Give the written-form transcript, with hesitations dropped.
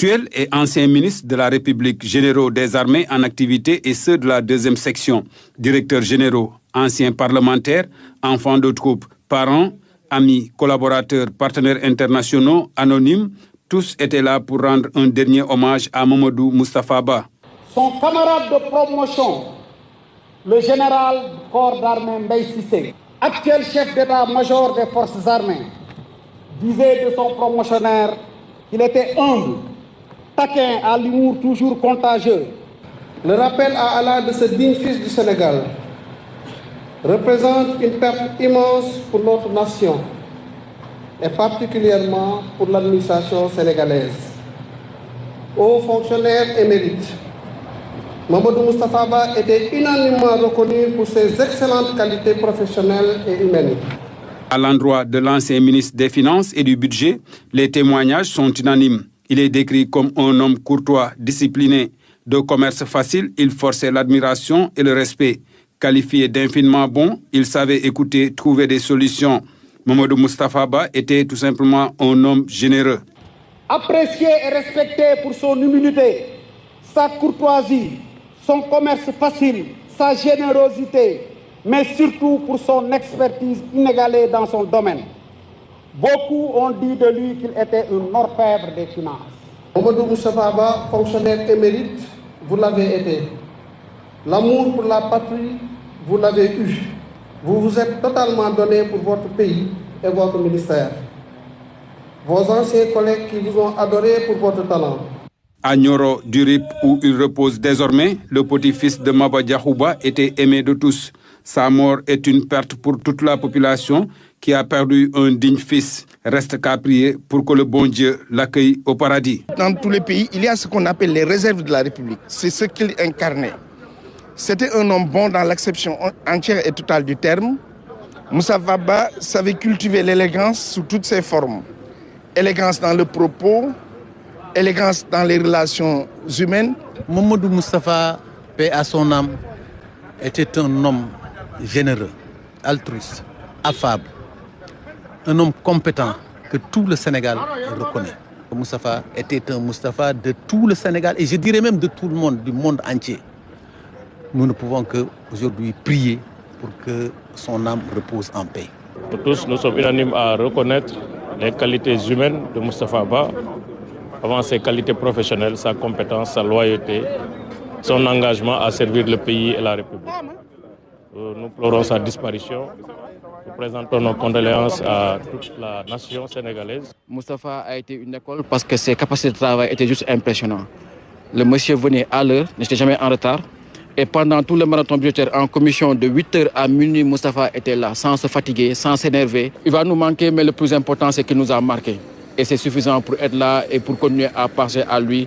Actuels et anciens ministres de la République, généraux des armées en activité et ceux de la deuxième section, directeurs généraux, anciens parlementaires, enfants de troupes, parents, amis, collaborateurs, partenaires internationaux, anonymes, tous étaient là pour rendre un dernier hommage à Mamadou Moustapha Ba. Son camarade de promotion, le général du corps d'armée Mbaye Cissé, actuel chef d'état-major des forces armées, disait de son promotionnaire qu'il était humble, taquin à l'humour toujours contagieux. Le rappel à Allah de ce digne fils du Sénégal représente une perte immense pour notre nation et particulièrement pour l'administration sénégalaise. Hauts fonctionnaires émérites, Mamadou Moustapha Ba était unanimement reconnu pour ses excellentes qualités professionnelles et humaines. À l'endroit de l'ancien ministre des Finances et du Budget, les témoignages sont unanimes. Il est décrit comme un homme courtois, discipliné, de commerce facile, il forçait l'admiration et le respect. Qualifié d'infiniment bon, il savait écouter, trouver des solutions. Mamadou Moustapha Ba était tout simplement un homme généreux. Apprécié et respecté pour son humilité, sa courtoisie, son commerce facile, sa générosité, mais surtout pour son expertise inégalée dans son domaine. Beaucoup ont dit de lui qu'il était un orfèvre des finances. Mamadou Moustapha Ba, fonctionnaire émérite, vous l'avez été. L'amour pour la patrie, vous l'avez eu. Vous vous êtes totalement donné pour votre pays et votre ministère. Vos anciens collègues qui vous ont adoré pour votre talent. À Nioro du Rip, où il repose désormais, le petit-fils de Maba Diakhouba était aimé de tous. Sa mort est une perte pour toute la population qui a perdu un digne fils. Reste qu'à prier pour que le bon Dieu l'accueille au paradis. Dans tous les pays, il y a ce qu'on appelle les réserves de la République. C'est ce qu'il incarnait. C'était un homme bon dans l'acception entière et totale du terme. Moustapha Ba savait cultiver l'élégance sous toutes ses formes. Élégance dans le propos, élégance dans les relations humaines. Mamadou Moustapha, paix à son âme, était un homme généreux, altruiste, affable, un homme compétent que tout le Sénégal reconnaît. Moustapha était un Moustapha de tout le Sénégal et je dirais même de tout le monde, du monde entier. Nous ne pouvons qu'aujourd'hui prier pour que son âme repose en paix. Pour tous, nous sommes unanimes à reconnaître les qualités humaines de Moustapha Ba, avant ses qualités professionnelles, sa compétence, sa loyauté, son engagement à servir le pays et la République. Nous pleurons sa disparition. Nous présentons nos condoléances à toute la nation sénégalaise. Moustapha a été une école parce que ses capacités de travail étaient juste impressionnantes. Le monsieur venait à l'heure, n'était jamais en retard. Et pendant tout le marathon budgétaire en commission de 8h à minuit, Moustapha était là, sans se fatiguer, sans s'énerver. Il va nous manquer, mais le plus important, c'est qu'il nous a marqués. Et c'est suffisant pour être là et pour continuer à penser à lui.